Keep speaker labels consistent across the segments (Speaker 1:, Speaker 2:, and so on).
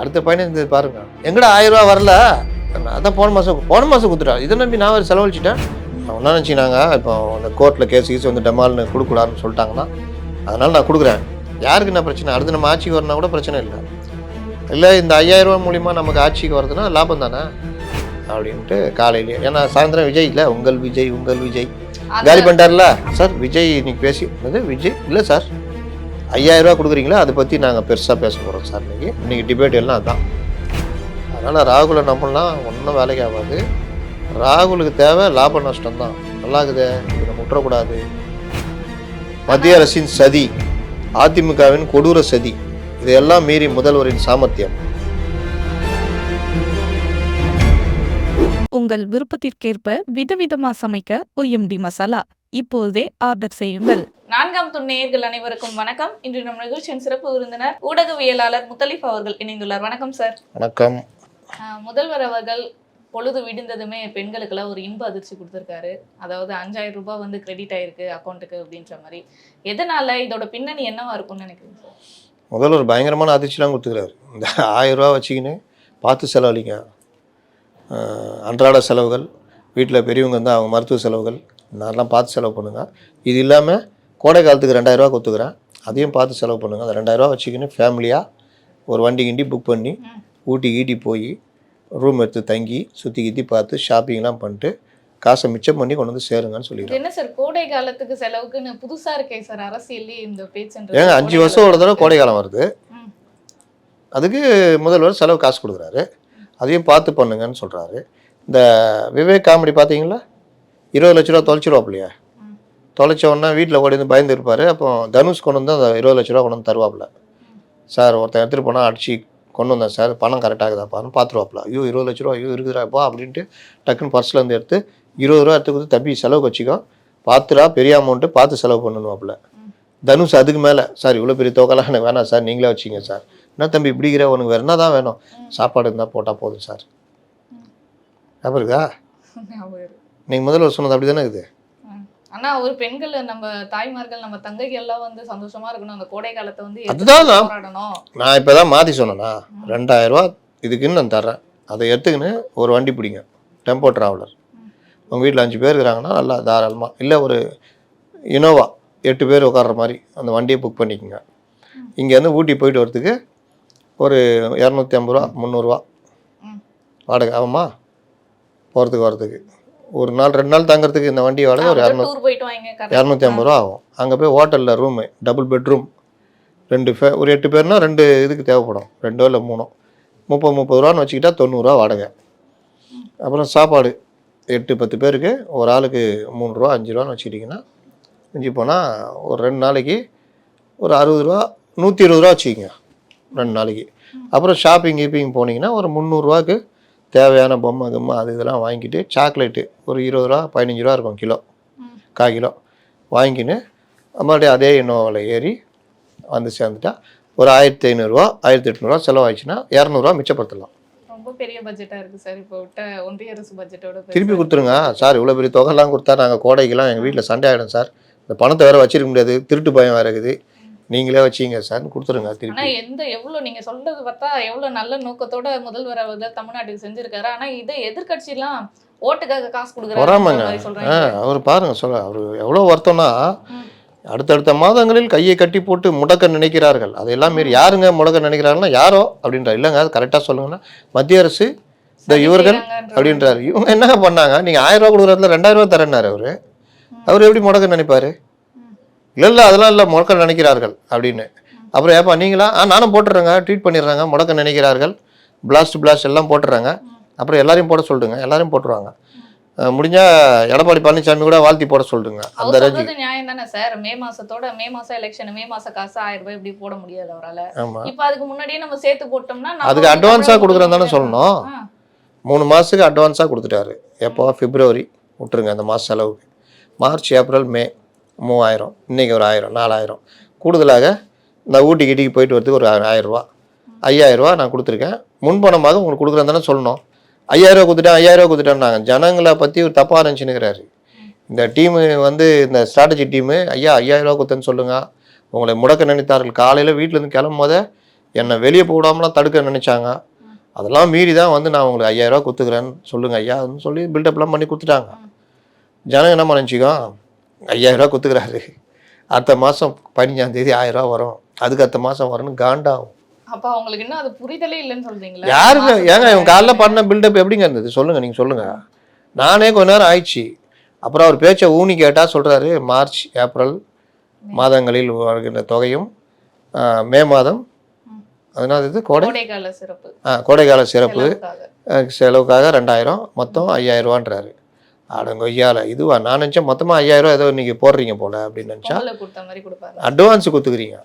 Speaker 1: அடுத்த பையன் இருந்தது பாருங்க, எங்கடா 1000 ரூபா வரல, அதான் போன மாதம் கொடுத்துட்டா, இதை நம்பி நான் வேறு செலவழிச்சிட்டேன். ஒன்றா நினச்சினாங்க இப்போ அந்த கோர்ட்டில் கேஸ் வந்து டெமால்னு கொடுக்கூடாதுன்னு சொல்லிட்டாங்கன்னா அதனால் நான் கொடுக்குறேன். யாருக்கு என்ன பிரச்சனை, அடுத்து நம்ம ஆட்சிக்கு வரனா கூட பிரச்சனை இல்லை. இல்லை இந்த 5000 ரூபா மூலிமா நமக்கு ஆட்சிக்கு வருதுன்னா லாபம் தானே அப்படின்ட்டு காலையிலேயே, ஏன்னா சாயந்தரம் விஜய் இல்லை, உங்கள் விஜய் காலி பண்ணிட்டார்ல சார். விஜய் இன்னைக்கு பேசி விஜய் இல்லை சார் 5000 ரூபா கொடுக்குறீங்களா, அதை பற்றி நாங்கள் பெருசாக பேச போகிறோம் சார். இன்றைக்கி டிபேட் எல்லாம் அதுதான். அதனால் ராகுலை நம்பலாம் ஒன்றும் வேலைக்கு ஆகாது. ராகுலுக்கு தேவை லாப நஷ்டம் தான். நல்லாக்குதே, இது நம்ம விட்டுறக்கூடாது. மத்திய அரசின் சதி, அதிமுகவின் கொடூர சதி, இதையெல்லாம் மீறி முதல்வரின் சாமர்த்தியம்.
Speaker 2: உங்கள் விருப்பத்திற்கேற்ப விதவிதமா சமைக்க OMD மசாலா இப்போதே ஆர்டர் செய்யுங்கள்.
Speaker 3: 4ஆம் துணை நேயர்கள் அனைவருக்கும் வணக்கம். இன்று நம் நிகழ்ச்சியின் சிறப்பு விருந்தினர் ஊடகவியலாளர் முத்தலிஃப் அவர்கள் இணைந்துள்ளார். வணக்கம் சார்.
Speaker 1: வணக்கம்.
Speaker 3: முதல்வர் அவர்கள் பொழுது விடிந்ததுமே பெண்களுக்கெல்லாம் ஒரு இன்ப அதிர்ச்சி கொடுத்துருக்காரு. அதாவது 5000 ரூபாய் வந்து கிரெடிட் ஆயிருக்கு அக்கௌண்ட்டுக்கு அப்படின்ற மாதிரி. எதனால, இதோட பின்னணி என்னவா இருக்கும்னு நினைக்கிறீங்க சார்?
Speaker 1: முதல்வர் பயங்கரமான அதிர்ச்சிலாம் கொடுத்துக்கிறாரு. இந்த 1000 ரூபா வச்சுக்கின்னு பார்த்து செலவழிங்க. அன்றாட செலவுகள், வீட்டில் பெரியவங்க இருந்தால் அவங்க மருத்துவ செலவுகள், நான்லாம் பார்த்து செலவு பண்ணுங்கள். இது இல்லாமல் கோடை காலத்துக்கு 2000 ரூபா கொடுத்துக்கிறேன், அதையும் பார்த்து செலவு பண்ணுங்கள். அந்த 2000 ரூபா வச்சுக்கின்னு ஃபேமிலியாக ஒரு வண்டி கிண்டி புக் பண்ணி ஊட்டி போய் ரூம் எடுத்து தங்கி சுற்றி கித்தி பார்த்து ஷாப்பிங்லாம் பண்ணிட்டு காசை மிச்சம் பண்ணி கொண்டு வந்து சேருங்கன்னு சொல்லிடுறேன்.
Speaker 3: என்ன சார் கோடை காலத்துக்கு செலவுக்குன்னு புதுசாக இருக்கே சார் அரசியல்லே இந்த பேச்சு?
Speaker 1: ஏங்க 5 வருஷம் ஒரு தடவை கோடை காலம் வருது, அதுக்கு முதல்வர் செலவு காசு கொடுக்குறாரு, அதையும் பார்த்து பண்ணுங்கன்னு சொல்கிறாரு. இந்த விவேக் காமெடி பார்த்தீங்களா, 20 லட்ச ரூபா தொலைச்சிருவாப்பில்லையா, தொலைச்சோன்னா வீட்டில் ஓடி வந்து பயந்து இருப்பார். அப்போ தனுஷ் கொண்டு வந்து அந்த 20 லட்ச ரூபா கொண்டு வந்து தருவாப்பில். சார் ஒருத்தன் எடுத்துகிட்டு போனால் அடிச்சு கொண்டு வந்தேன் சார், பணம் கரெக்டாகுதாப்பான்னு பார்த்துருவாப்பில். ஐயோ 20 லட்ச ரூபா, ஐயோ இருக்குதுராப்பா அப்படின்ட்டு டக்குன்னு பர்ஸ்லேருந்து எடுத்து 20 ரூபா எடுத்து கொடுத்து தம்பி செலவுக்கு வச்சுக்கோ, பார்த்துடா பெரிய அமௌண்ட்டு பார்த்து செலவு பண்ணணுவாப்பில். தனுஷ் அதுக்கு மேலே, சார் இவ்வளோ பெரிய தொகைலாம் எனக்கு வேணாம் சார், நீங்களே வச்சிங்க சார். என்ன தம்பி இப்படிங்கிற, உனக்கு வேறு என்ன தான் வேணும், சாப்பாடு இருந்தால் போட்டால் போதும் சார். ஞாபகம் இருக்கா? நீங்கள் முதல்வர் சொன்னது அப்படி தானே இருக்குது.
Speaker 3: ஆனால் ஒரு பெண்கள், நம்ம தாய்மார்கள், நம்ம தங்கைகள் எல்லாம் வந்து சந்தோஷமா இருக்கணும், அந்த கோடை காலத்தை வந்து
Speaker 1: அதுதான் நான் இப்போ தான் மாற்றி சொன்னேன்னா 2000 ரூபா இதுக்குன்னு நான் தர்றேன், அதை எடுத்துக்கின்னு ஒரு வண்டி பிடிங்க, டெம்போ ட்ராவலர். உங்கள் வீட்டில் 5 பேர் இருக்கிறாங்கன்னா நல்லா தாராளமாக, இல்லை ஒரு இனோவா 8 பேர் உட்கார்ற மாதிரி அந்த வண்டியை புக் பண்ணிக்கோங்க. இங்கேருந்து ஊட்டி போயிட்டு வரதுக்கு ஒரு 250 ரூபா 300 ரூபா வாடகை ஆகுமா, போகிறதுக்கு வரதுக்கு. ஒரு நாள் 2 நாள் தங்குறதுக்கு இந்த வண்டி வாடகை ஒரு 250 ரூபா ஆகும். அங்கே போய் ஹோட்டலில் ரூமு, டபுள் பெட்ரூம், 2 ஒரு 8 பேர்னால் 2 இதுக்கு தேவைப்படும், 2 இல்லை 3, 30 ரூபான்னு வச்சுக்கிட்டா 90 ரூபா வாடகை. அப்புறம் சாப்பாடு 8-10 பேருக்கு ஒரு ஆளுக்கு 3 ரூபா 5 ரூபான்னு வச்சுக்கிட்டிங்கன்னா மிஞ்சி போனால் ஒரு 2 நாளைக்கு ஒரு 60 ரூபா 120 ரூபா வச்சுக்கிங்க 2 நாளைக்கு. அப்புறம் ஷாப்பிங் போனீங்கன்னா ஒரு 300 ரூபாய்க்கு தேவையான பொம்மை அது இதெல்லாம் வாங்கிட்டு, சாக்லேட்டு ஒரு 20 ரூபா 15 ரூபா இருக்கும் கிலோ, 1/4 கிலோ வாங்கிக்கின்னு மறுபடியும் அதே இனோவாவில் ஏறி வந்து சேர்ந்துட்டா ஒரு 1500 ரூபா 1800 ரூபா செலவாயிடுச்சுன்னா 200 ரூபா மிச்சப்படுத்தலாம்.
Speaker 3: ரொம்ப பெரிய பட்ஜெட்டாக இருக்குது சார். இப்போ விட்ட ஒன்றிய அரசு பட்ஜெட்டோட
Speaker 1: திருப்பி கொடுத்துருங்க சார். இவ்வளோ பெரிய தொகைலாம் கொடுத்தா நாங்கள் கோடைக்கெல்லாம் எங்கள் வீட்டில் சண்டை ஆகிடும் சார், இந்த பணத்தை வேறு வச்சிருக்க முடியாது, திருட்டு பயம் வேறு இருக்குது, நீங்களே வச்சிங்க சார் கொடுத்துருங்க திருப்பி.
Speaker 3: ஆனால் எவ்வளோ நீங்கள் சொல்கிறது பார்த்தா எவ்வளோ நல்ல நோக்கத்தோட முதல்வர் அவர்கள் தமிழ்நாட்டுக்கு செஞ்சுருக்காரு. ஆனால் இதை எதிர்கட்சியெல்லாம் ஓட்டுக்காக காசு கொடுக்குறாங்க.
Speaker 1: அவர் பாருங்க சொல்ல, அவர் எவ்வளோ வருத்தம்னா அடுத்தடுத்த மாதங்களில் கையை கட்டி போட்டு முடக்க நினைக்கிறார்கள். அதையெல்லாம் மீறி யாருங்க முடக்க நினைக்கிறாங்கன்னா யாரோ அப்படின்ற, இல்லைங்க அது கரெக்டாக சொல்லுங்கன்னா மத்திய அரசு இந்த இவர்கள் அப்படின்றாரு. இவங்க என்ன பண்ணாங்க, நீங்கள் 1000 ரூபா கொடுக்குறதுல 2000 ரூபா தரேன்னாரு அவர் எப்படி முடக்க நினைப்பார்? இல்லை அதெல்லாம் இல்லை முடக்க நினைக்கிறார்கள் அப்படின்னு. அப்புறம் ஏப்பா நீங்களா, நானும் போட்டுடுறேங்க, ட்வீட் பண்ணிடுறாங்க, முடக்க நினைக்கிறார்கள், பிளாஸ்ட் எல்லாம் போட்டுடுறாங்க. அப்புறம் எல்லாரையும் போட சொல்லிடுங்க, எல்லாரையும் போட்டுருவாங்க. முடிஞ்சால் எடப்பாடி பழனிசாமி கூட வாழ்த்தி போட சொல்லிடுங்க. அந்த ரேஞ்சு
Speaker 3: நியாயம் தானே சார். மே மாதம் எலெக்ஷன், மே மாதம் காசு 1000 ரூபாய் இப்படி போட முடியாது அவரால்.
Speaker 1: ஆமாம்,
Speaker 3: இப்போ அதுக்கு முன்னாடியே நம்ம சேர்த்து போட்டோம்னா
Speaker 1: அதுக்கு அட்வான்ஸாக கொடுக்குறேன் தானே சொல்லணும். 3 மாதத்துக்கு அட்வான்ஸாக கொடுத்துட்டாரு. எப்போ பிப்ரவரி விட்டுருங்க அந்த மாதம் செலவுக்கு, மார்ச் ஏப்ரல் மே 3000, இன்றைக்கி ஒரு 1000 4000 கூடுதலாக இந்த ஊட்டிக்கு போயிட்டு வரதுக்கு ஒரு 1000 ரூபா 5000 ரூபா நான் கொடுத்துருக்கேன். முன்பணமாக உங்களுக்கு கொடுக்குறேன் தானே சொல்லணும். 5000 ரூபா கொடுத்துட்டேன் 5000 ரூபா கொடுத்துட்டேன்னாங்க. ஜனங்களை பற்றி ஒரு தப்பாக நினச்சினுக்கிறாரு இந்த டீமு, இந்த ஸ்ட்ராட்டஜி டீமு. 5000 ரூபா கொடுத்தேன்னு சொல்லுங்கள், உங்களை முடக்க நினைத்தார்கள். காலையில் வீட்டிலேருந்து கிளம்பும் போதே என்னை வெளியே போடாமலாம் தடுக்க நினச்சாங்க. அதெல்லாம் மீறி தான் வந்து நான் உங்களுக்கு 5000 ரூபா கொடுத்துக்கிறேன்னு சொல்லுங்கள் ஐயான்னு சொல்லி பில்டப்லாம் பண்ணி கொடுத்துட்டாங்க. ஜனம் என்ன நினச்சிக்கோ, 5000 ரூபா கொடுத்துக்கிறாரு, அடுத்த மாதம் 15ஆம் தேதி 1000 ரூபா வரும், அதுக்கு அடுத்த மாதம் வரும்னு காண்டாகும்.
Speaker 3: அப்ப அவங்களுக்கு இன்னும் அது புரிதலே இல்லைன்னு சொல்றீங்களா?
Speaker 1: யாருங்க ஏங்க இவங்க காலைல பண்ண பில்டப் எப்படிங்க இருந்தது சொல்லுங்கள், நீங்கள் சொல்லுங்கள். நானே கொஞ்ச நேரம் ஆயிடுச்சு. அப்புறம் அவர் பேச்சை ஊனி கேட்டால் சொல்கிறாரு, மார்ச் ஏப்ரல் மாதங்களில் வருகின்ற தொகையும் மே மாதம் அதனால் இது
Speaker 3: கோடைக்கால சிறப்பு
Speaker 1: கோடைக்கால சிறப்பு
Speaker 3: செலவுக்காக.
Speaker 1: செலவுக்காக 2000 மொத்தம் 5000 ரூபான்றாரு. அடங்கொய்யால இதுவா, நான் நினச்சேன் மொத்தமாக 5000 ரூபா ஏதோ நீங்கள் போடுறீங்க போல அப்படின்னு நினச்சா
Speaker 3: பொங்கலுக்கு கொடுத்த மாதிரி கொடுப்பாரு.
Speaker 1: அட்வான்ஸு கொடுத்துக்கிறீங்க,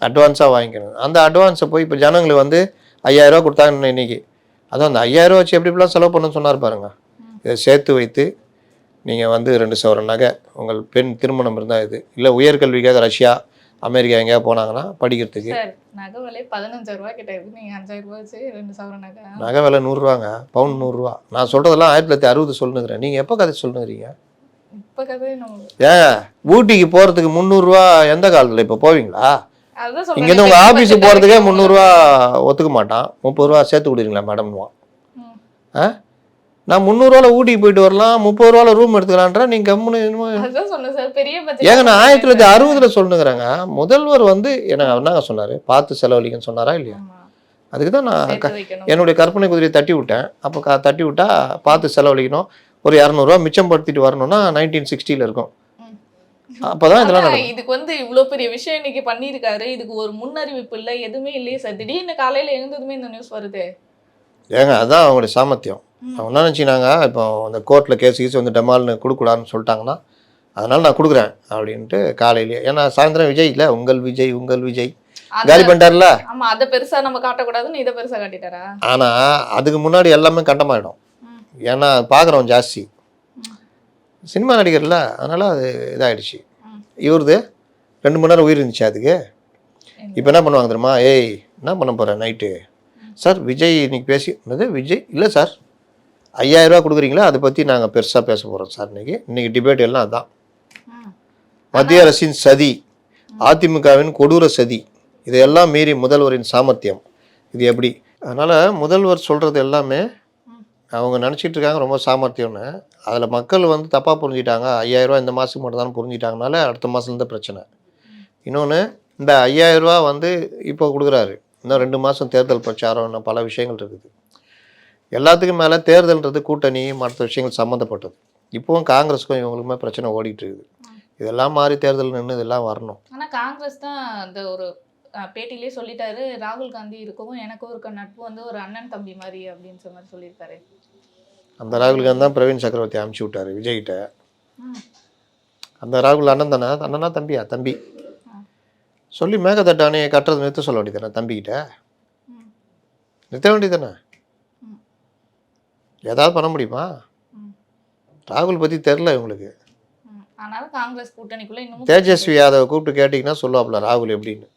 Speaker 1: அட்வான்ஸாக வாங்கிக்கணும். அந்த அட்வான்ஸை போய் இப்போ ஜனங்களுக்கு வந்து 5000 ரூபா கொடுத்தாங்கன்னு இன்னைக்கு, அதுவும் அந்த 5000 ரூபா வச்சு எப்படிலாம் செலவு பண்ணணும்னு சொன்னார் பாருங்க. இதை சேர்த்து வைத்து நீங்கள் வந்து 2 சவரன் நகை, உங்கள் பெண் திருமணம் இருந்தால் இது, இல்லை உயர்கல்விக்காக ரஷ்யா அமெரிக்கா எங்கேயாவது போனாங்கன்னா படிக்கிறதுக்கு.
Speaker 3: சார் நகை விலை 15,000 ரூபாய் கிட்ட இருக்கு, நீங்க 5,000 ரூபாய் வச்சு 2 சவரன் நகை.
Speaker 1: நகை விலை 100 ரூபாங்க, பவுன் 100 ரூபா. நான் சொல்கிறதெல்லாம் 1960 சொல்லுங்கிறேன். நீங்கள் எப்போ கதை சொல்லுங்கிறீங்க?
Speaker 3: இப்ப கதை நம்ம
Speaker 1: ஏன் ஊட்டிக்கு போகிறதுக்கு 300 ரூபா எந்த காலத்தில் இப்போ போவீங்களா?
Speaker 3: அதான் சொல்றேன்.
Speaker 1: இங்கேருந்து உங்கள் ஆஃபீஸுக்கு போகிறதுக்கே 300 ரூபா ஒத்துக்க மாட்டான், 30 ரூபா சேர்த்து கொடுக்குறீங்களா மேடம்னுவான். ஆ நான் 300 ரூபாவில் ஊட்டிக்கு போயிட்டு வரலாம், 30 ரூபாவில் ரூம் எடுத்துக்கலான்றா, நீங்கள் கம்முன்னு
Speaker 3: அதான் சொன்னேன் சார், பெரிய பட்ஜெட்.
Speaker 1: ஏங்க நான் 1960 சொல்லுங்கிறேங்க. முதல்வர் வந்து எனக்கு என்னங்க சொன்னார், பார்த்து செலவழிக்கன்னு சொன்னாரா இல்லையா? அதுக்கு தான் நான்
Speaker 3: சேர்த்து வைக்கணும்.
Speaker 1: என்னுடைய கற்பனை குதிரையை தட்டி விட்டேன். அப்போ தட்டி விட்டா பார்த்து செலவழிக்கணும், ஒரு 200 ரூபா மிச்சம் படுத்திட்டு வரணும்னா 1960 இருக்கும். அப்போதான் இதெல்லாம்
Speaker 3: ஆனா,
Speaker 1: நடக்கும்.
Speaker 3: இதுக்கு வந்து இவ்வளவு பெரிய விஷயம் இன்னைக்கு பண்ணியிருக்காரு, இதுக்கு ஒரு முன்னறிவிப்பு இல்லை, எதுவுமே இல்லையே சார். திடீர்னு காலையில எழுந்ததுமே இந்த நியூஸ் வருது.
Speaker 1: ஏங்க அதுதான் அவங்களுடைய சாமர்த்தியம். அவங்க என்ன நினச்சினாங்க, இப்போ அந்த கோர்ட்டில் கேஸ் வந்து டெமால்னு கொடுக்கூடாதுன்னு சொல்லிட்டாங்கன்னா அதனால் நான் கொடுக்குறேன் அப்படின்ட்டு காலையிலேயே. ஏன்னா சாயந்தரம் விஜய் இல்லை, உங்கள் விஜய் காலி பண்ணிட்டார்ல.
Speaker 3: ஆமா, அதை பெருசா நம்ம காட்டக்கூடாதுன்னு இதை பெருசா காட்டிட்டாரா?
Speaker 1: ஆனால் அதுக்கு முன்னாடி எல்லாமே கண்டமாயிடும். ஏன்னா பார்க்குறோம் ஜாஸ்தி சினிமா நடிகர்ல, அதனால் அது இதாகிடுச்சு. இவருது 2 மணி நேரம் உயிர் இருந்துச்சு அதுக்கு. இப்போ என்ன பண்ணுவாங்க தெரியுமா, ஏய் என்ன பண்ண போகிறேன் நைட்டு சார், விஜய் இன்னைக்கு பேசி என்னது விஜய் இல்லை சார் 5000 ரூபா கொடுக்குறீங்களா, அதை பற்றி நாங்கள் பெருசாக பேச போகிறோம் சார். இன்னைக்கு டிபேட் எல்லாம் அதான். மத்திய அரசின் சதி, அதிமுகவின் கொடூர சதி, இதையெல்லாம் மீறி முதல்வரின் சாமர்த்தியம், இது எப்படி? அதனால் முதல்வர் சொல்கிறது எல்லாமே அவங்க நினச்சிட்டு இருக்காங்க ரொம்ப சாமர்த்தியம்னு. அதில் மக்கள் வந்து தப்பாக புரிஞ்சிட்டாங்க. 5000 ரூபா இந்த மாதத்துக்கு மட்டும் தான் புரிஞ்சிட்டாங்கனால அடுத்த மாதத்துலேருந்து பிரச்சனை. இன்னொன்று, இந்த 5000 ரூபா வந்து இப்போ கொடுக்குறாரு, இன்னும் 2 மாதம் தேர்தல் பிரச்சாரம், இன்னும் பல விஷயங்கள் இருக்குது. எல்லாத்துக்கும் மேலே தேர்தல்ன்றது கூட்டணி மற்ற விஷயங்கள் சம்மந்தப்பட்டது. இப்போவும் காங்கிரஸுக்கும் இவங்களுக்குமே பிரச்சனை ஓடிட்டு இருக்குது. இதெல்லாம் மாறி தேர்தல் நின்று இதெல்லாம் வரணும்.
Speaker 3: ஆனா காங்கிரஸ் தான் அந்த ஒரு பேட்டிலே சொல்லிட்டாரு, ராகுல் காந்தி இருக்கவும் எனக்கும் இருக்க நட்பு வந்து ஒரு அண்ணன் தம்பி மாதிரி அப்படின்ற மாதிரி சொல்லியிருக்காரு.
Speaker 1: அந்த ராகுல் காந்தி தான் பிரவீன் சக்கரவர்த்தி அனுப்பிச்சி விட்டாரு விஜய்கிட்ட. அந்த ராகுல் அண்ணன் தானே, அண்ணனா தம்பியா? தம்பி சொல்லி மேகதட்டு அணையை கட்டுறது நிறுத்த சொல்ல வேண்டியதானே, தம்பிக்கிட்ட நிறுத்த வேண்டியதானே. ஏதாவது பண்ண முடியுமா? ராகுல் பற்றி தெரில இவங்களுக்கு.
Speaker 3: ஆனாலும் காங்கிரஸ் கூட்டணிக்குள்ள இன்னும்
Speaker 1: தேஜஸ்வி யாதவை கூப்பிட்டு கேட்டிங்கன்னா சொல்லுவாப்புல ராகுல் எப்படின்னு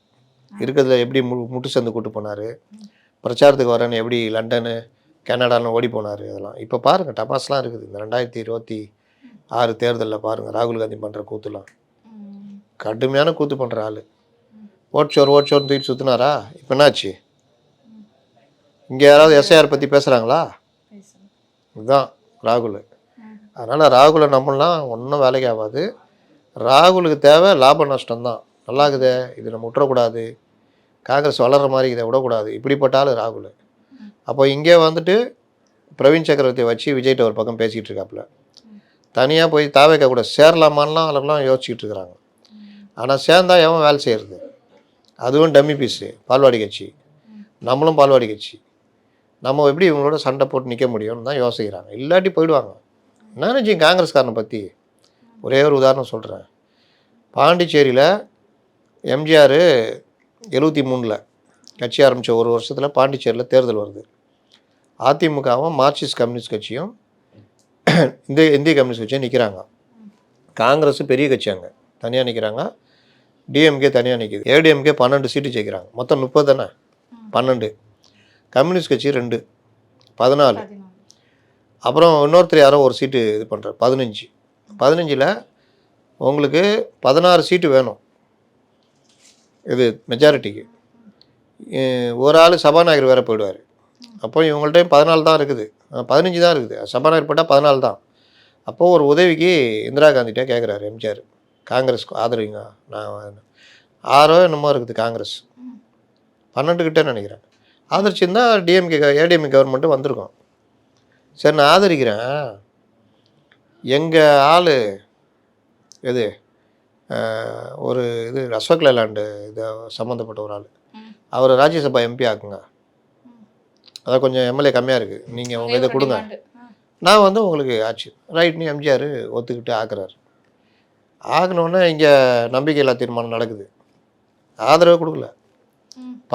Speaker 1: இருக்கிறதுல, எப்படி முட்டு சந்து கூட்டு போனார், பிரச்சாரத்துக்கு வரேன்னு எப்படி லண்டனு கனடான்னு ஓடி போனார். அதெல்லாம் இப்போ பாருங்கள் டபாஸ்லாம் இருக்குது. இந்த 2026 தேர்தலில் பாருங்கள் ராகுல் காந்தி பண்ணுற கூத்துலாம் கடுமையான கூத்து பண்ணுற ஆள். ஓட்சோர்னு தூக்கிட்டு சுற்றினாரா? இப்போ என்னாச்சு? இங்கே யாராவது எஸ்ஐஆர் பற்றி பேசுகிறாங்களா? இதுதான் ராகுல். அதனால் ராகுலை நம்மளாம் ஒன்றும் வேலைக்கு ஆகாது. ராகுலுக்கு தேவை லாப நஷ்டம்தான். நல்லாக்குதே, இது நம்ம விட்டுறக்கூடாது, காங்கிரஸ் வளர்கிற மாதிரி இதை விடக்கூடாது, இப்படிப்பட்டாலும் ராகுல். அப்போ இங்கே வந்துட்டு பிரவீன் சக்கரவர்த்தியை வச்சு விஜய்கிட்ட ஒரு பக்கம் பேசிகிட்டு இருக்காப்புல. தனியாக போய் தாவேக்கா கூட சேரலாமான்லாம் அவளெல்லாம் யோசிச்சுட்டு இருக்கிறாங்க. ஆனால் சேர்ந்தா எவன் வேலை செய்கிறது? அதுவும் டம்மி பீஸு, பால்வாடி கட்சி, நம்மளும் பால்வாடி கட்சி, நம்ம எப்படி இவங்களோட சண்டை போட்டு நிற்க முடியும்னு தான் யோசிக்கிறாங்க. இல்லாட்டி போயிடுவாங்க. என்ன நினச்சிங்க காங்கிரஸ்காரனை பற்றி? ஒரே ஒரு உதாரணம் சொல்கிறேன். பாண்டிச்சேரியில் எம்ஜிஆர் 73 கட்சி ஆரம்பித்த ஒரு வருஷத்தில் பாண்டிச்சேரியில் தேர்தல் வருது. அதிமுகவும் மார்க்சிஸ்ட் கம்யூனிஸ்ட் கட்சியும் இந்திய கம்யூனிஸ்ட் கட்சியும் நிற்கிறாங்க. காங்கிரஸ் பெரிய கட்சி அங்கே தனியாக நிற்கிறாங்க, டிஎம்கே தனியாக நிற்கிது. ஏடிஎம்கே 12 சீட்டு ஜெயிக்கிறாங்க. மொத்தம் 30 தானே, 12. கம்யூனிஸ்ட் கட்சி 2, 14. அப்புறம் இன்னொருத்தர் யாரோ ஒரு சீட்டு இது பண்ணுறார், 15. 15ல் உங்களுக்கு 16 சீட்டு வேணும் இது மெஜாரிட்டிக்கு. ஒரு ஆள் சபாநாயகர் வேறு போயிடுவார். அப்போ இவங்கள்ட்டையும் 14 தான் இருக்குது, 15 தான் இருக்குது. சபாநாயகர் போட்டால் 14 தான். அப்போது ஒரு உதவிக்கு இந்திரா காந்திகிட்டே கேட்குறாரு எம்ஜிஆர், காங்கிரஸ் ஆதரவுங்க. நான் 6 என்னமோ இருக்குது காங்கிரஸ், 12 கிட்டே நினைக்கிறேன். ஆதரிச்சிருந்தா டிஎம்கே ஏடிஎம்கே கவர்மெண்ட்டு வந்திருக்கும். சரி நான் ஆதரிக்கிறேன், எங்கள் ஆள் எது ஒரு இது அசோக் லேலாண்டு இது சம்மந்தப்பட்ட ஒரு ஆள், அவர் ராஜ்யசபா எம்பி ஆக்குங்க, அதான் கொஞ்சம் எம்எல்ஏ கம்மியாக இருக்குது, நீங்கள் உங்கள் இதை கொடுங்க, நான் வந்து உங்களுக்கு ஆச்சு ரைட்னு எம்ஜிஆர் ஒத்துக்கிட்டு ஆக்குறாரு. ஆகினோடனே இங்கே நம்பிக்கையில்லா தீர்மானம் நடக்குது, ஆதரவே கொடுக்கல.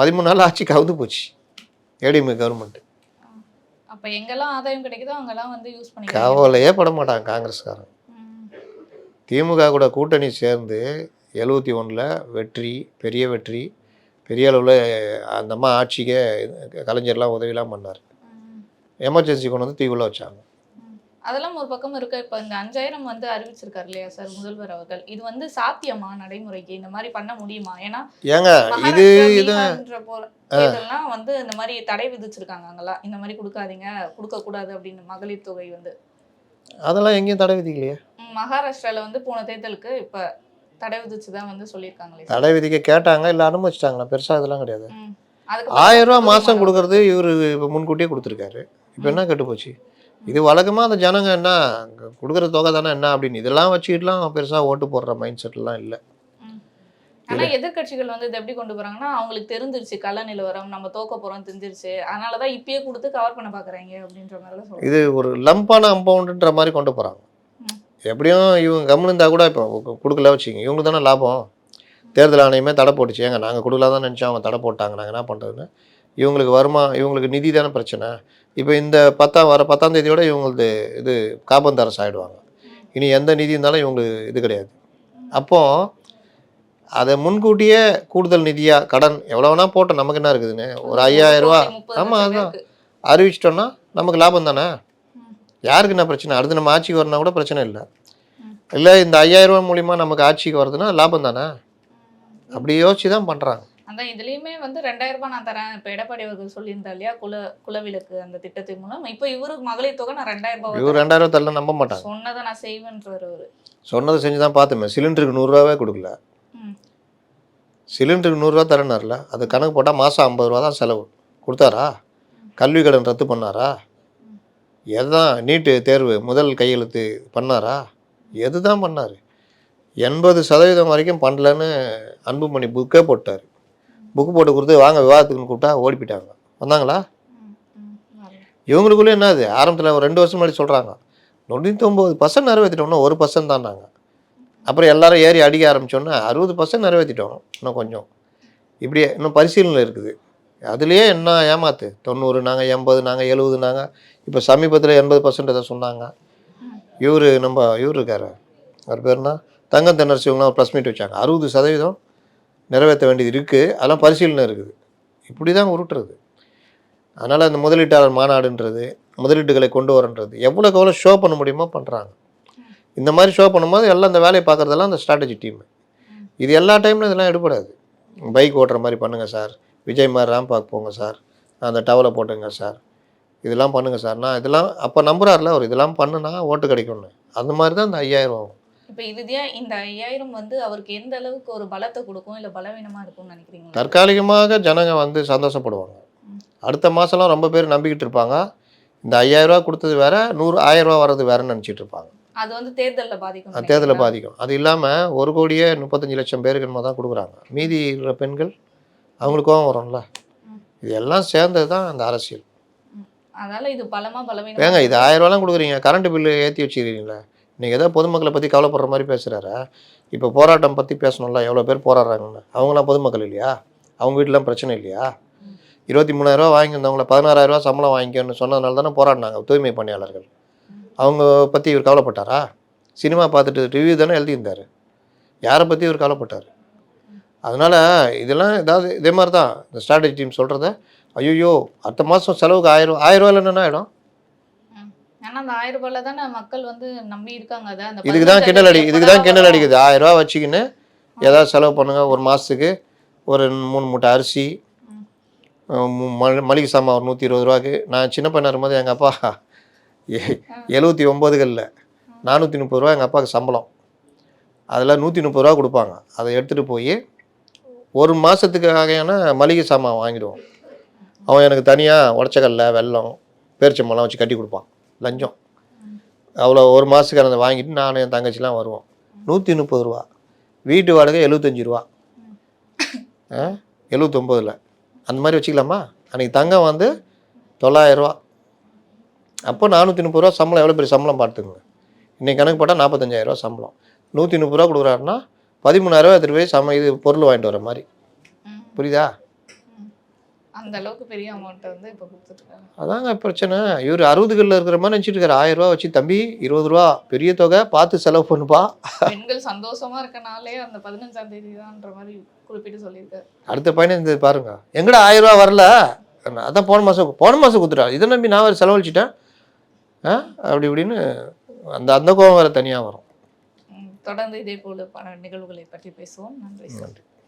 Speaker 1: 13 நாள் ஆட்சி கவுந்து போச்சு ஏடிஎம்கே கவர்மெண்ட்டு.
Speaker 3: அப்போ எங்கெல்லாம் ஆதாயம் கிடைக்குதோ அங்கெல்லாம் வந்து யூஸ் பண்ணி
Speaker 1: கவலையே பட மாட்டாங்க காங்கிரஸ்காரன். திமுக கூட கூட்டணி சேர்ந்து 71 வெற்றி, பெரிய வெற்றி, பெரிய அளவில் அந்த அம்மா ஆட்சிக்கே கலைஞர்லாம் உதவிலாம் பண்ணார். எமர்ஜென்சி கொண்டு வந்து தீவுல வச்சாங்க.
Speaker 3: அதெல்லாம் ஒரு பக்கம் இருக்க. இப்போ இந்த 5000 வந்து அறிவிச்சிருக்காரு இல்லையா சார் முதல்வர் அவர்கள், இது வந்து சாத்தியமா நடைமுறைக்கு? இந்த மாதிரி பண்ண முடியுமா? ஏன்னா
Speaker 1: ஏங்க இது
Speaker 3: இதெல்லாம் வந்து இந்த மாதிரி தடை விதிச்சிருக்காங்க அங்கெல்லாம், இந்த மாதிரி கொடுக்காதீங்க, கொடுக்கக்கூடாது அப்படின்னு மகளிர் தொகை வந்து.
Speaker 1: அதெல்லாம் எங்கேயும் தடை விதிக்கலையே.
Speaker 3: மகாராஷ்டிரால வந்து போன தேர்தலுக்கு இப்போ தடை விதிச்சு தான் வந்து சொல்லியிருக்காங்களே.
Speaker 1: தடை விதிக்க கேட்டாங்க, இல்லை அனுமதிச்சிட்டாங்களா? பெருசாக இதெல்லாம் கிடையாது.
Speaker 3: அதுக்கு
Speaker 1: 1000 ரூபா மாதம் கொடுக்கறது இவர் இப்போ முன்கூட்டியே கொடுத்துருக்காரு. இப்போ என்ன கெட்டு போச்சு? இது வழக்கமாக அந்த ஜனங்க என்ன கொடுக்குற தொகை தானே என்ன அப்படின்னு இதெல்லாம் வச்சுக்கிட்டுலாம் பெருசாக ஓட்டு போடுற மைண்ட் செட்லாம் இல்லை.
Speaker 3: ஆனால் எதிர்கட்சிகள் வந்து இது எப்படி கொண்டு போகிறாங்கன்னா, அவங்களுக்கு தெரிஞ்சிருச்சு கள நிலவரம், நம்ம தோக்க போகிறோம் தெரிஞ்சிருச்சு, அதனால தான் இப்பயே கொடுத்து கவர் பண்ண பார்க்குறாங்க அப்படின்ற மாதிரிலாம் சொல்லுவாங்க.
Speaker 1: இது ஒரு லம்பான அம்பவுண்டுன்ற மாதிரி கொண்டு போகிறாங்க. எப்படியும் இவங்க கம்முன்னு இருந்தால் கூட இப்போ கொடுக்கல வச்சுங்க, இவங்களுக்கு தானே லாபம். தேர்தல் ஆணையமே தடை போட்டுச்சு, ஏங்க நாங்கள் கொடுக்கலாம் தான் நினச்சோம், அவங்க தடை போட்டாங்க, நாங்கள் என்ன பண்ணுறதுன்னு. இவங்களுக்கு இவங்களுக்கு நிதி தானே பிரச்சனை. இப்போ இந்த 10ஆம் தேதியோட இவங்களுக்கு இது காபந்தாரஸ் ஆகிடுவாங்க. இனி எந்த நிதி இருந்தாலும் இவங்களுக்கு இது கிடையாது. அப்போது அதை முன்கூட்டியே கூடுதல் நிதியாக கடன் எவ்வளோ வேணால் போட்டோம், நமக்கு என்ன இருக்குதுன்னு ஒரு 5000 ரூபா, ஆமாம் அதுதான் அறிவிச்சிட்டோன்னா நமக்கு லாபம் தானே. யாருக்கு என்ன பிரச்சனை? அடுத்து நம்ம ஆட்சிக்கு வரனா கூட பிரச்சனை இல்லை. இல்லை இந்த 5000 ரூபா மூலிமா நமக்கு ஆட்சிக்கு வருதுன்னா லாபம் தானே. அப்படி யோசிச்சு தான் பண்ணுறாங்க.
Speaker 3: அதான் இதுலேயுமே வந்து 2000 ரூபாய் நான் தரேன். இப்போ எடப்பாடி அவர்கள் சொல்லியிருந்தா இல்லையா, குலவிளக்கு அந்த திட்டத்தின் மூலம். இப்போ இவருக்கு மகளிர் தொகை நான் 2000 ரூபாய்,
Speaker 1: இவர் 2000 ரூபா தரல நம்ப மாட்டாங்க.
Speaker 3: சொன்னதை நான் செய்வேன்றார் அவர்.
Speaker 1: சொன்னதை செஞ்சு தான் பார்த்துமே. சிலிண்டருக்கு 100 ரூபாவே கொடுக்கல. சிலிண்டருக்கு 100 ரூபா தரேனார்ல, அது கணக்கு போட்டால் மாதம் 50 ரூபா தான் செலவு. கொடுத்தாரா? கல்வி கடன் ரத்து பண்ணாரா? எதுதான் நீட்டு தேர்வு முதல் கையெழுத்து பண்ணாரா? எது தான் பண்ணார்? 80% வரைக்கும் பண்ணலன்னு அன்புமணி புக்கே போட்டார். புக்கு போட்டு கொடுத்து வாங்க விவாதத்துக்குன்னு கூப்பிட்டா ஓடி போயிட்டாங்க. வந்தாங்களா? இவங்களுக்குள்ளே என்னது ஆரம்பத்தில் ஒரு 2 வருஷம் முன்னாடி சொல்கிறாங்க 99% நிறைவேற்றிட்டோம்னா 1% தான் நாங்கள். அப்புறம் எல்லாரும் ஏறி அடிக்க ஆரம்பித்தோன்னா 60% நிறைவேற்றிட்டோம், இன்னும் கொஞ்சம் இப்படியே இன்னும் பரிசீலனை இருக்குது. அதுலேயே என்ன ஏமாத்து, 90 நாங்கள், 80 நாங்கள், 70 நாங்கள். இப்போ சமீபத்தில் 80% இதை சொன்னாங்க. இவர் இருக்கார், அவர் பேர்னா தங்கம் தென்னரசு, இவங்களாம் ப்ரெஸ் மீட் வச்சாங்க. 60% நிறைவேற்ற வேண்டியது இருக்குது, அதெல்லாம் பரிசீலனை இருக்குது. இப்படி தான் உருட்டுறது. அதனால் அந்த முதலீட்டாளர் மாநாடுன்றது, முதலீட்டுகளை கொண்டு வரன்றது எவ்வளோக்கு எவ்வளோ ஷோ பண்ண முடியுமோ பண்ணுறாங்க. இந்த மாதிரி ஷோ பண்ணும்போது எல்லாம் இந்த வேலையை பார்க்குறதெல்லாம் அந்த ஸ்ட்ராட்டஜி டீம். இது எல்லா டைம்லையும் இதெல்லாம் எடுபடாது. பைக் ஓட்டுற மாதிரி பண்ணுங்கள் சார், விஜய் மாதிரி ரேம்ப் பார்க்க போங்க சார், அந்த டவலை போட்டுங்க சார், இதெல்லாம் பண்ணுங்கள் சார். நான் இதெல்லாம் அப்போ நம்புறாருல அவர், இதெல்லாம் பண்ணுனா ஓட்டு கிடைக்கும்னு. அந்த மாதிரி தான் இந்த 5000 ஆகும்.
Speaker 3: இப்போ இதுதான் இந்த 5000 வந்து அவருக்கு எந்த அளவுக்கு ஒரு பலத்தை கொடுக்கும், இல்லை பலவீனமாக இருக்கும்னு நினைக்கிறீங்களா?
Speaker 1: தற்காலிகமாக ஜனங்க வந்து சந்தோஷப்படுவாங்க. அடுத்த மாதம்லாம் ரொம்ப பேர் நம்பிக்கிட்டு இருப்பாங்க. இந்த 5000 ரூபா கொடுத்தது வேற, 1000 ரூபா வர்றது வேறன்னு நினச்சிட்டு இருப்பாங்க.
Speaker 3: அது வந்து தேர்தலில் பாதிக்கும்.
Speaker 1: தேர்தலில் பாதிக்கும். அது இல்லாமல் 1,35,00,000 பேருக்கு என்னமோ தான் கொடுக்குறாங்க. மீதி இருக்கிற பெண்கள் அவங்களுக்கும் வரும்ல. இது எல்லாம் சேர்ந்தது தான் அந்த அரசியல்.
Speaker 3: அதனால இது பலமாக பலவீனம்.
Speaker 1: ஏங்க இது 1000 ரூபாலாம் கொடுக்குறீங்க, கரண்ட் பில்லு ஏற்றி வச்சுக்கிறீங்களா? நீங்கள் ஏதோ பொதுமக்களை பற்றி கவலைப்படுற மாதிரி பேசுகிறாரா? இப்போ போராட்டம் பற்றி பேசணும்ல, எவ்வளோ பேர் போராடுறாங்கன்னு. அவங்களாம் பொதுமக்கள் இல்லையா? அவங்க வீட்டிலாம் பிரச்சனை இல்லையா? 23,000 ரூபா வாங்கியிருந்தவங்கள 16,000 ரூபா சம்பளம் வாங்கிக்கணும்னு சொன்னதுனால தானே போராடினாங்க தூய்மை பணியாளர்கள். அவங்க பற்றி இவர் கவலைப்பட்டாரா? சினிமா பார்த்துட்டு ரிவ்யூ தானே எழுதியிருந்தார். யாரை பற்றி இவர் கவலைப்பட்டார்? அதனால் இதெல்லாம் ஏதாவது இதே மாதிரி தான் இந்த ஸ்ட்ராட்டஜி டீம் சொல்கிறத, ஐயோ அடுத்த மாதம் செலவுக்கு 1000 ரூபாயில் என்னென்ன ஆகிடும்?
Speaker 3: ஆனால் அந்த 1000 ரூபாயில தானே மக்கள் வந்து நம்பி இருக்காங்க. அதை
Speaker 1: இதுக்கு தான் கிண்டல் அடிக்குது. 1000 ரூபா வச்சுக்கின்னு ஏதாவது செலவு பண்ணுங்கள். ஒரு மாதத்துக்கு ஒரு 3 மூட்டை அரிசி, மளிகை சாமான் ஒரு 120 ரூபாய்க்கு. நான் சின்ன பையனாக இருக்கும்போது எங்கள் அப்பா 79களில் 430 ரூபா எங்கள் அப்பாவுக்கு சம்பளம். அதில் 130 ரூபா கொடுப்பாங்க. அதை எடுத்துகிட்டு போய் ஒரு மாதத்துக்கு வகையான மளிகை சாமான் வாங்கிடுவோம். அவன் எனக்கு தனியாக உடச்சக்கல்ல, வெல்லம், பேரிச்சம்பழம் வச்சு கட்டி கொடுப்பான். லஞ்சம் அவ்வளோ ஒரு மாதத்துக்கு அதை வாங்கிட்டு நான் என் தங்கச்சிலாம் வருவோம். 130 ரூபா. வீட்டு வாடகை 75 ரூபா. 79ல் அந்த மாதிரி வச்சுக்கலாமா? அன்றைக்கி தங்கம் வந்து 900 ரூபா. அப்போ 430 ரூபா சம்பளம் எவ்வளோ பெரிய சம்பளம் பார்த்துக்குங்க. இன்றைக்கி கணக்கு போட்டால் 45,000 ரூபா சம்பளம். 130 ரூபா கொடுக்குறாருன்னா 13,000 ரூபா எடுத்துகிட்டு போய் இது பொருள் வாங்கிட்டு வர மாதிரி. புரியுதா?
Speaker 3: அந்த அளவுக்கு பெரிய அமௌண்ட்டை வந்து இப்போ கொடுத்துருக்காங்க.
Speaker 1: அதாங்க பிரச்சனை. இவர் 60களில் இருக்கிற மாதிரி நினச்சிட்டு இருக்காரு. 1000 ரூபா வச்சு, தம்பி 20 ரூபா பெரிய தொகை, பார்த்து செலவு பண்ணுப்பா.
Speaker 3: பெண்கள் சந்தோஷமா இருக்கனாலே அந்த 15ஆம் தேதி தான்ன்ற மாதிரி குறிப்பிட்டு சொல்லியிருக்காரு.
Speaker 1: அடுத்த பையனை இந்த பாருங்க, எங்கடா 1000 ரூபா வரல, அதான் போன மாதம் கொடுத்துட்டாரு, இதை நம்பி நான் வேறு செலவழிச்சிட்டேன் அப்படி இப்படின்னு அந்த கோபம் வேறு தனியாக வரும்.
Speaker 3: தொடர்ந்து இதே போல பல நிகழ்வுகளை பற்றி பேசுவோம். நன்றி.